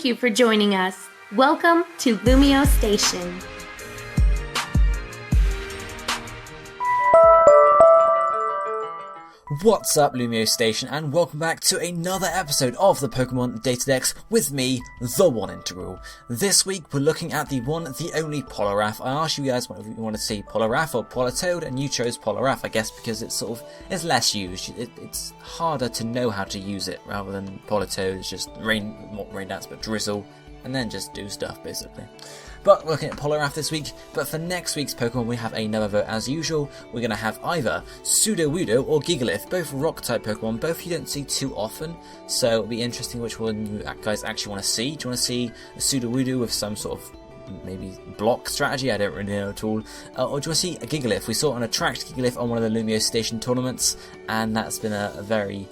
Thank you for joining us. Welcome to LumioseStation. What's up, LumioseStation, and welcome back to another episode of the Pokémon DataDex with me, TheOneIntegral. This week we're looking at the only Poliwrath. I asked you guys whether you want to see Poliwrath or Politoed, and you chose Poliwrath, I guess, because it's it's less used. It's harder to know how to use it, rather than Politoed. It's just not rain dance, but drizzle, and then just do stuff, basically. But we're looking at Poliwrath this week, but for next week's Pokemon we have another vote as usual. We're going to have either Sudowoodo or Gigalith, both rock-type Pokemon, both you don't see too often, so it'll be interesting which one you guys actually want to see. Do you want to see a Sudowoodo with some sort of maybe block strategy? I don't really know at all. Or do you want to see a Gigalith? We saw an attract Gigalith on one of the LumioseStation tournaments, and that's been a very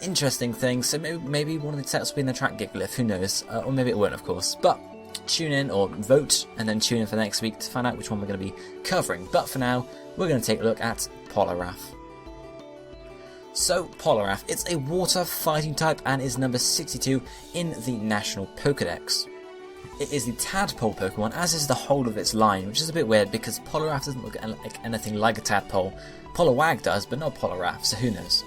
interesting thing, so maybe one of the sets will be an attract Gigalith, who knows, or maybe it won't, of course, but tune in or vote and then tune in for next week to find out which one we're going to be covering. But for now, we're going to take a look at Poliwrath. So Poliwrath, it's a water fighting type and is number 62 in the National Pokédex. It is the tadpole Pokemon, as is the whole of its line, which is a bit weird because Poliwrath doesn't look like anything like a tadpole. Poliwag does, but not Poliwrath, so who knows.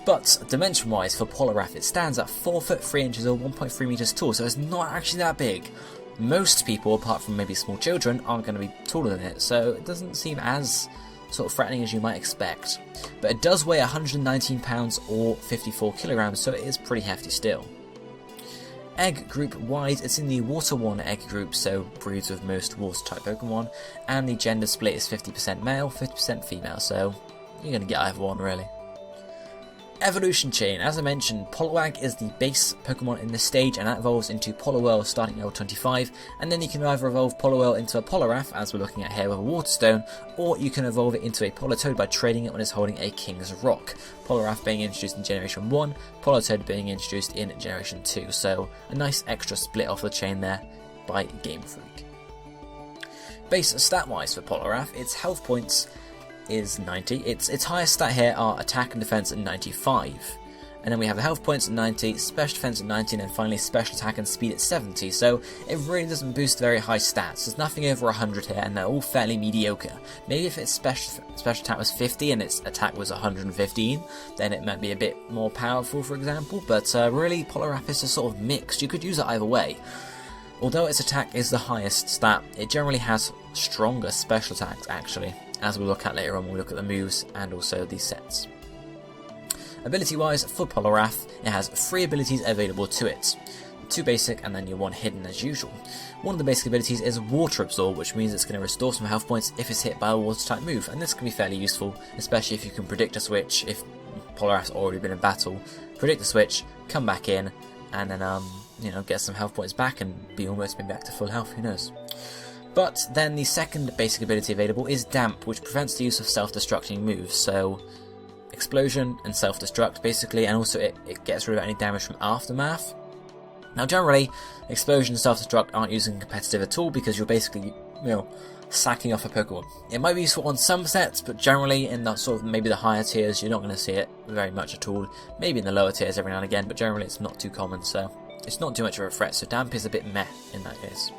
But dimension-wise for Poliwrath, it stands at 4 foot 3 inches or 1.3 meters tall, so it's not actually that big. Most people, apart from maybe small children, aren't going to be taller than it, so it doesn't seem as sort of threatening as you might expect. But it does weigh 119 pounds or 54 kilograms, so it is pretty hefty still. Egg group wise, it's in the Water 1 egg group, so breeds with most water type Pokemon, and the gender split is 50% male, 50% female, so you're going to get either one really. Evolution chain, as I mentioned, Poliwag is the base Pokemon in this stage, and that evolves into Poliwhirl starting at level 25, and then you can either evolve Poliwhirl into a Poliwrath, as we're looking at here with a Water Stone, or you can evolve it into a Politoed by trading it when it's holding a King's Rock. Poliwrath being introduced in Generation 1, Politoed being introduced in Generation 2, so a nice extra split off the chain there by Game Freak. Base stat-wise for Poliwrath, its health points is 90. Its highest stat here are attack and defense at 95. And then we have the health points at 90, special defense at 90, and then finally special attack and speed at 70. So it really doesn't boost very high stats. There's nothing over 100 here, and they're all fairly mediocre. Maybe if its special attack was 50 and its attack was 115, then it might be a bit more powerful, for example. But really, Poliwrath is just sort of mixed. You could use it either way. Although its attack is the highest stat, it generally has stronger special attacks, actually, as we'll look at later on when we look at the moves and also the sets. Ability-wise, for Poliwrath, it has 3 abilities available to it. 2 basic and then your 1 hidden as usual. One of the basic abilities is Water Absorb, which means it's going to restore some health points if it's hit by a water-type move, and this can be fairly useful, especially if you can predict a switch. If Poliwrath's already been in battle, predict a switch, come back in, and then get some health points back and be almost back to full health, who knows. But then the second basic ability available is Damp, which prevents the use of self-destructing moves, so Explosion and Self-Destruct basically, and also it gets rid of any damage from Aftermath. Now generally, Explosion and Self-Destruct aren't used in competitive at all because you're basically, sacking off a Pokemon. It might be useful on some sets, but generally in the sort of maybe the higher tiers you're not going to see it very much at all. Maybe in the lower tiers every now and again, but generally it's not too common, so it's not too much of a threat, so Damp is a bit meh in that case.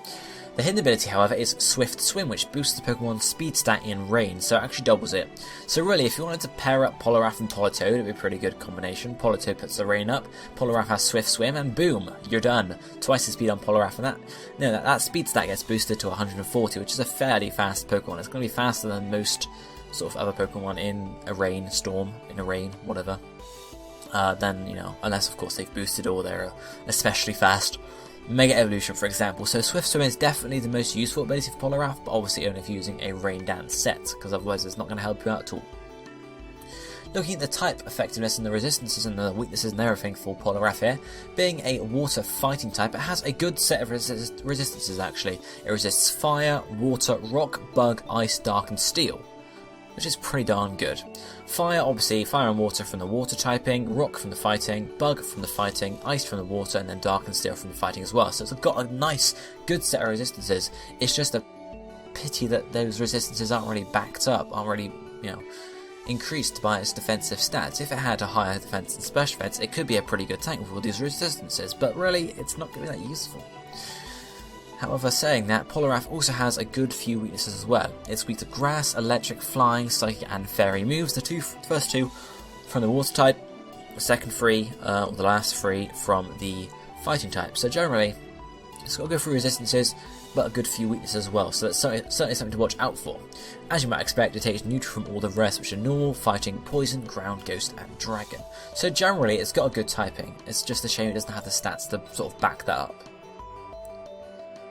The hidden ability, however, is Swift Swim, which boosts the Pokemon's speed stat in rain, so it actually doubles it. So really, if you wanted to pair up Poliwrath and Politoed, it would be a pretty good combination. Politoed puts the rain up, Poliwrath has Swift Swim, and boom, you're done. Twice the speed on Poliwrath, and that speed stat gets boosted to 140, which is a fairly fast Pokemon. It's going to be faster than most sort of other Pokemon in a rain, storm, in a rain, whatever. Unless of course they've boosted or they're especially fast. Mega Evolution, for example. So Swift Swim is definitely the most useful ability for Poliwrath, but obviously only if you're using a Rain Dance set, because otherwise it's not going to help you out at all. Looking at the type effectiveness and the resistances and the weaknesses and everything for Poliwrath here, being a water fighting type, it has a good set of resistances actually. It resists fire, water, rock, bug, ice, dark and steel, which is pretty darn good. Fire, obviously, fire and water from the water typing, rock from the fighting, bug from the fighting, ice from the water, and then dark and steel from the fighting as well. So it's got a nice, good set of resistances. It's just a pity that those resistances aren't really backed up, aren't really, increased by its defensive stats. If it had a higher defense and special defense, it could be a pretty good tank with all these resistances, but really, it's not going to be that useful. However, saying that, Poliwrath also has a good few weaknesses as well. It's weak to grass, electric, flying, psychic, and fairy moves. The first two from the water type, the second three, or the last three from the fighting type. So generally, it's got a good few resistances, but a good few weaknesses as well, so that's certainly something to watch out for. As you might expect, it takes neutral from all the rest, which are normal, fighting, poison, ground, ghost, and dragon. So generally, it's got a good typing. It's just a shame it doesn't have the stats to sort of back that up.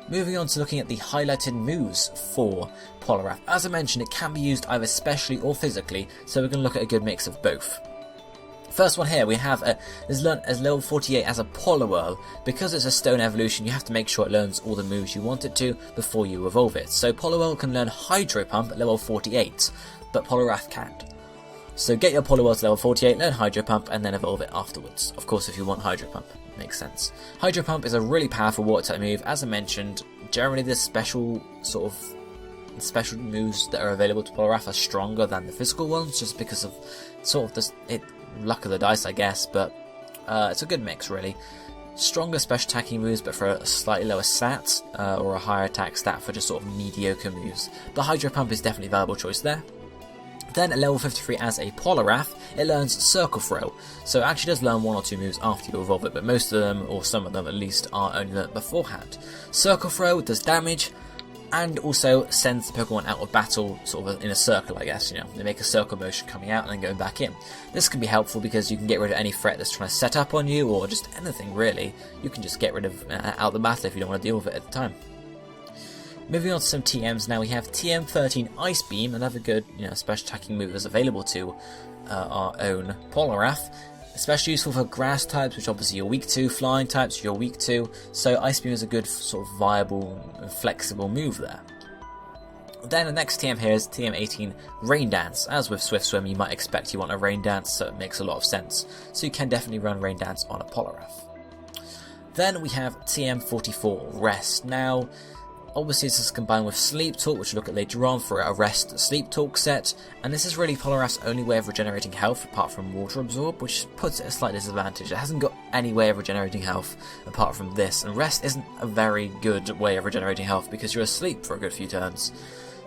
Moving on to looking at the highlighted moves for Poliwrath. As I mentioned, it can be used either specially or physically, so we're going to look at a good mix of both. First one here, we have is learned as level 48 as a Poliwrath. Because it's a stone evolution, you have to make sure it learns all the moves you want it to before you evolve it. So Poliwrath can learn Hydro Pump at level 48, but Poliwrath can't. So get your Poliwrath to level 48, learn Hydro Pump, and then evolve it afterwards. Of course, if you want Hydro Pump, makes sense. Hydro Pump is a really powerful water type move. As I mentioned, generally the special moves that are available to Poliwrath are stronger than the physical ones, just because of luck of the dice, I guess, but it's a good mix, really. Stronger special attacking moves, but for a slightly lower stat, or a higher attack stat for just sort of mediocre moves. The Hydro Pump is definitely a valuable choice there. Then at level 53 as a Poliwrath, it learns Circle Throw, so it actually does learn one or two moves after you evolve it, but most of them, or some of them at least, are only learnt beforehand. Circle Throw does damage, and also sends the Pokemon out of battle sort of in a circle, I guess. They make a circle motion coming out and then going back in. This can be helpful because you can get rid of any threat that's trying to set up on you, or just anything really. You can just get rid of out the battle if you don't want to deal with it at the time. Moving on to some TMs now, we have TM13 Ice Beam, another good special attacking move that's available to our own Poliwrath. Especially useful for grass types, which obviously you're weak to, flying types you're weak to, so Ice Beam is a good sort of viable and flexible move there. Then the next TM here is TM18 Rain Dance. As with Swift Swim, you might expect you want a Rain Dance, so it makes a lot of sense. So you can definitely run Rain Dance on a Poliwrath. Then we have TM44 Rest. Now, obviously this is combined with Sleep Talk, which we'll look at later on for a Rest Sleep Talk set, and this is really Poliwrath's only way of regenerating health apart from Water Absorb, which puts it at a slight disadvantage. It hasn't got any way of regenerating health apart from this, and Rest isn't a very good way of regenerating health because you're asleep for a good few turns.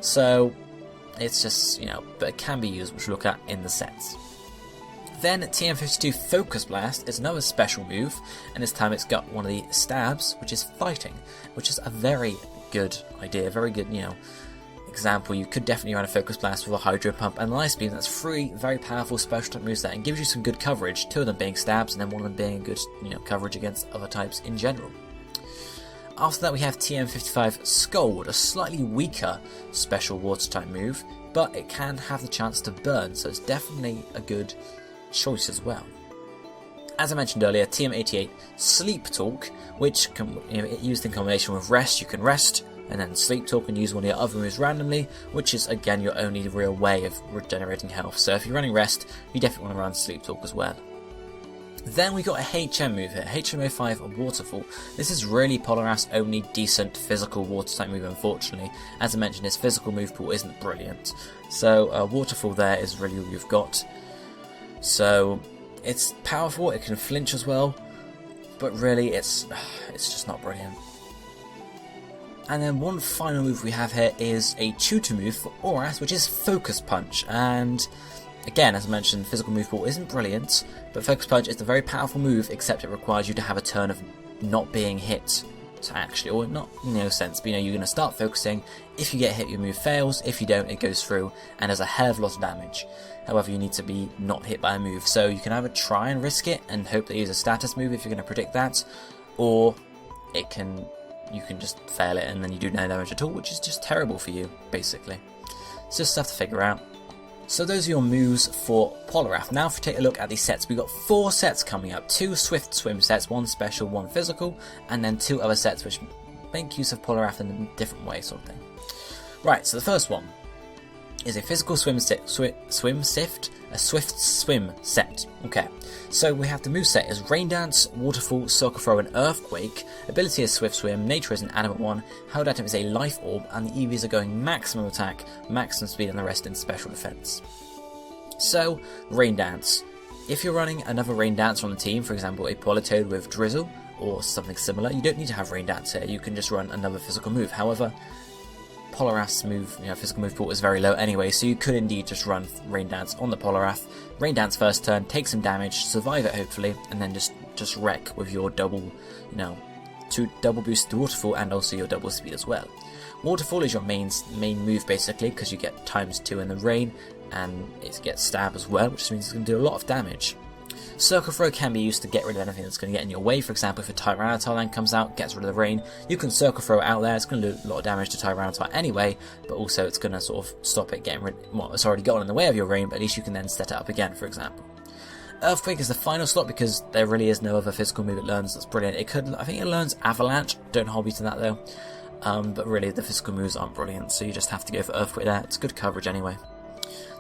So it's just, but it can be used, which we'll look at in the sets. Then TM52 Focus Blast is another special move, and this time it's got one of the stabs, which is fighting, which is a very good idea, very good, example. You could definitely run a Focus Blast with a Hydro Pump and an Ice Beam. That's three very powerful special type moves there, and gives you some good coverage, two of them being stabs, and then one of them being good, coverage against other types in general. After that we have TM55 Scold, a slightly weaker special water type move, but it can have the chance to burn, so it's definitely a good choice as well. As I mentioned earlier, TM88 Sleep Talk, which can, used in combination with Rest, you can rest, and then Sleep Talk and use one of your other moves randomly, which is again your only real way of regenerating health. So if you're running Rest, you definitely want to run Sleep Talk as well. Then we got a HM move here, HM05 Waterfall. This is really Poliwrath's only decent physical water type move, unfortunately. As I mentioned, his physical move pool isn't brilliant. So Waterfall there is really all you've got. So it's powerful, it can flinch as well, but really it's just not brilliant. And then one final move we have here is a tutor move for Poliwrath, which is Focus Punch. And again, as I mentioned, physical move pool isn't brilliant, but Focus Punch is a very powerful move, except it requires you to have a turn of not being hit. So actually, or not in no sense, but you're going to start focusing. If you get hit, your move fails. If you don't, it goes through and does a hell of a lot of damage. However, you need to be not hit by a move, so you can either try and risk it and hope that you use a status move if you're going to predict that, or you can just fail it and then you do no damage at all, which is just terrible for you, basically. It's just stuff to figure out. So those are your moves for Poliwrath. Now if we take a look at these sets, we've got 4 sets coming up. 2 Swift Swim sets, 1 special, 1 physical, and then 2 other sets which make use of Poliwrath in a different way, sort of thing. Right, so the first one is a physical swim sift, a Swift Swim set. Okay, so we have the moveset is Rain Dance, Waterfall, Circle Throw, and Earthquake. Ability is Swift Swim, Nature is an Adamant one, Held Item is a Life Orb, and the EVs are going maximum attack, maximum speed, and the rest in special defense. So, Rain Dance. If you're running another Rain Dance on the team, for example a Politoed with Drizzle, or something similar, you don't need to have Rain Dance here, you can just run another physical move. However, Poliwrath's physical move pool is very low anyway, so you could indeed just run Rain Dance on the Poliwrath. Rain Dance first turn, take some damage, survive it hopefully, and then just wreck with your double, double boost to Waterfall and also your double speed as well. Waterfall is your main move basically, because you get ×2 in the rain, and it gets stab as well, which means it's going to do a lot of damage. Circle Throw can be used to get rid of anything that's going to get in your way. For example, if a Tyranitar then comes out, gets rid of the rain, you can Circle Throw it out there. It's going to do a lot of damage to Tyranitar anyway, but also it's going to sort of stop it getting rid. Well, it's already gotten in the way of your rain, but at least you can then set it up again, for example. Earthquake is the final slot because there really is no other physical move it learns that's brilliant. I think it learns Avalanche. Don't hold me to that though. But really, the physical moves aren't brilliant, so you just have to go for Earthquake there. It's good coverage anyway.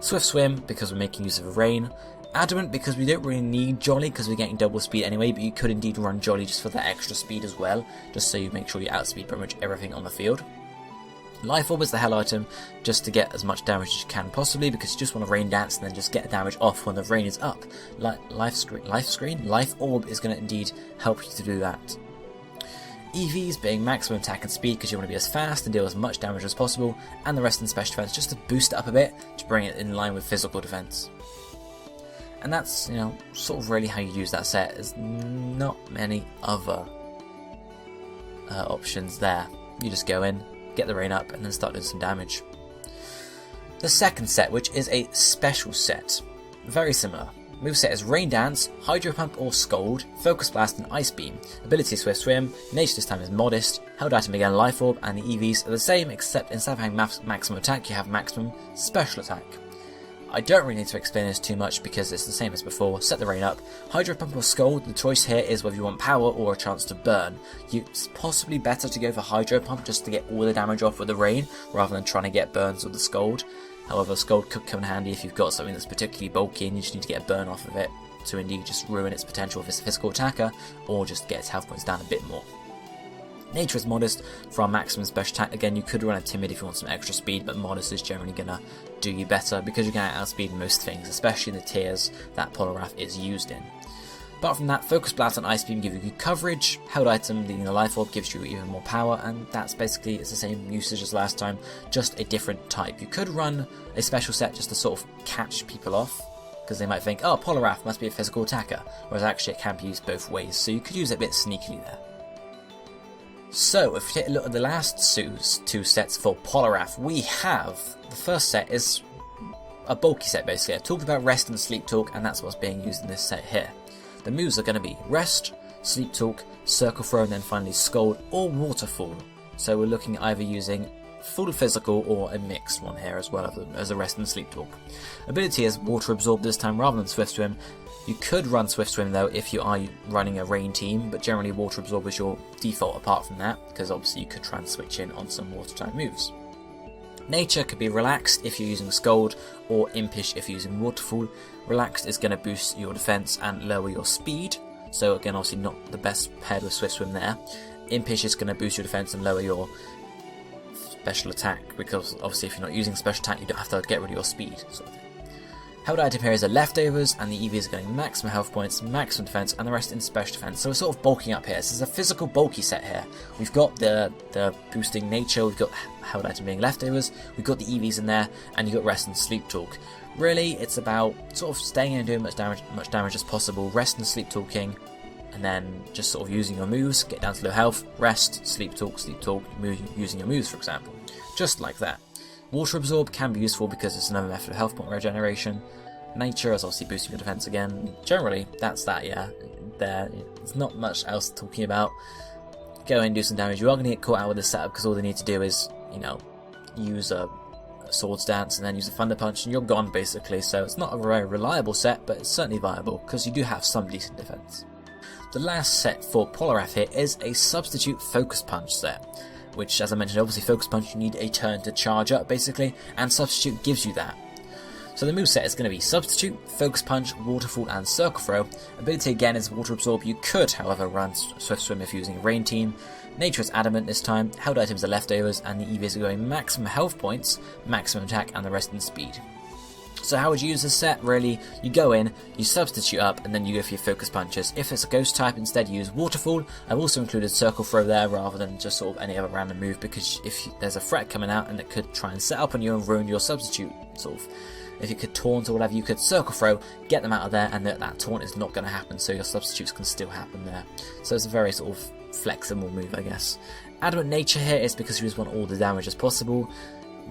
Swift Swim because we're making use of a rain. Adamant because we don't really need Jolly because we're getting double speed anyway, but you could indeed run Jolly just for that extra speed as well, just so you make sure you outspeed pretty much everything on the field. Life Orb is the hell item, just to get as much damage as you can possibly, because you just want to Rain Dance and then just get damage off when the rain is up. Life Orb is going to indeed help you to do that. EVs being maximum attack and speed because you want to be as fast and deal as much damage as possible, and the rest in special defense just to boost it up a bit to bring it in line with physical defense. And that's, sort of really how you use that set. There's not many other options there. You just go in, get the rain up, and then start doing some damage. The second set, which is a special set, very similar. Moveset is Rain Dance, Hydro Pump or Scold, Focus Blast and Ice Beam. Ability Swift Swim, nature this time is Modest, held item again Life Orb, and the EVs are the same except instead of having maximum attack you have maximum special attack. I don't really need to explain this too much because it's the same as before. Set the rain up. Hydro Pump or Scold, the choice here is whether you want power or a chance to burn. It's possibly better to go for Hydro Pump just to get all the damage off with the rain rather than trying to get burns with the Scold. However, Scold could come in handy if you've got something that's particularly bulky and you just need to get a burn off of it to indeed just ruin its potential if it's a physical attacker, or just get its health points down a bit more. Nature is Modest for our maximum special attack. Again, you could run a Timid if you want some extra speed, but Modest is generally going to do you better because you're going to outspeed most things, especially in the tiers that Poliwrath is used in. Apart from that, Focus Blast and Ice Beam give you good coverage, held item leading the Life Orb gives you even more power, and that's basically it's the same usage as last time, just a different type. You could run a special set just to sort of catch people off, because they might think, oh, Poliwrath must be a physical attacker, whereas actually it can be used both ways, so you could use it a bit sneakily there. So, if you take a look at the last two sets for Poliwrath, we have, the first set is a bulky set basically. I've talked about Rest and Sleep Talk, and that's what's being used in this set here. The moves are going to be Rest, Sleep Talk, Circle Throw, and then finally Scold or Waterfall. So we're looking at either using full physical or a mixed one here as well as a Rest and Sleep Talk. Ability is Water Absorb this time rather than Swift Swim. You could run Swift Swim though if you are running a rain team, but generally Water Absorb is your default apart from that, because obviously you could try and switch in on some water type moves. Nature could be Relaxed if you're using Scold, or Impish if you're using Waterfall. Relaxed is going to boost your defense and lower your speed, so again obviously not the best paired with Swift Swim there. Impish is going to boost your defense and lower your special attack, because obviously if you're not using special attack you don't have to get rid of your speed sort of thing. Held item here is the Leftovers, and the EVs are getting maximum health points, maximum defense, and the rest in special defense. So we're sort of bulking up here. This is a physical bulky set here. We've got the boosting nature, we've got held item being Leftovers, we've got the EVs in there, and you've got Rest and Sleep Talk. Really, it's about sort of staying in and doing much damage as possible, Rest and Sleep Talking, and then just sort of using your moves, get down to low health, Rest, Sleep Talk, using your moves for example. Just like that. Water Absorb can be useful because it's another method of health point regeneration. Nature is obviously boosting your defense again. Generally, that's that, yeah. There's not much else talking about. Go in, do some damage. You are going to get caught out with this setup because all they need to do is, use a Swords Dance and then use a Thunder Punch and you're gone basically. So it's not a very reliable set, but it's certainly viable because you do have some decent defense. The last set for Poliwrath here is a Substitute Focus Punch set, which, as I mentioned, obviously Focus Punch, you need a turn to charge up, basically, and Substitute gives you that. So the moveset is going to be Substitute, Focus Punch, Waterfall, and Circle Throw. Ability again is Water Absorb. You could, however, run Swift Swim if you're using a Rain Team. Nature is Adamant this time. Held items are Leftovers, and the EVs are going maximum health points, maximum attack, and the rest in speed. So how would you use this set? Really, you go in, you substitute up, and then you go for your focus punches. If it's a ghost type, instead use waterfall. I've also included circle throw there rather than just sort of any other random move, because if there's a threat coming out and it could try and set up on you and ruin your substitute, sort of, if you could taunt or whatever, you could circle throw, get them out of there, and that taunt is not going to happen, so your substitutes can still happen there. So it's a very sort of flexible move, I guess. Adamant nature here is because you just want all the damage as possible.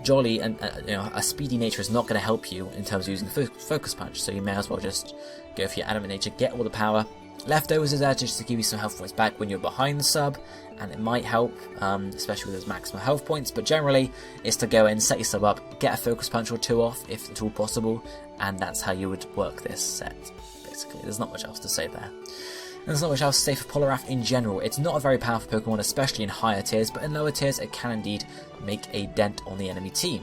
Jolly and a speedy nature is not going to help you in terms of using focus punch, so you may as well just go for your adamant nature, get all the power. Leftovers is there just to give you some health points back when you're behind the sub, and it might help, especially with those maximum health points, but generally it's to go in, set your sub up, get a focus punch or two off if at all possible, and that's how you would work this set, basically. There's not much else to say there. And there's not much else to say for Poliwrath in general. It's not a very powerful Pokemon, especially in higher tiers, but in lower tiers it can indeed make a dent on the enemy team.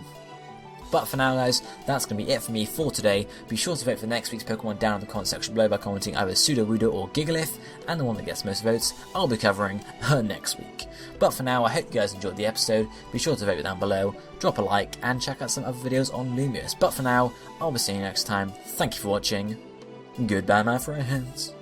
But for now, guys, that's going to be it for me for today. Be sure to vote for next week's Pokemon down in the comment section below by commenting either Sudowoodo or Gigalith, and the one that gets most votes, I'll be covering her next week. But for now, I hope you guys enjoyed the episode. Be sure to vote down below, drop a like, and check out some other videos on Lumiose. But for now, I'll be seeing you next time. Thank you for watching. Goodbye, my friends.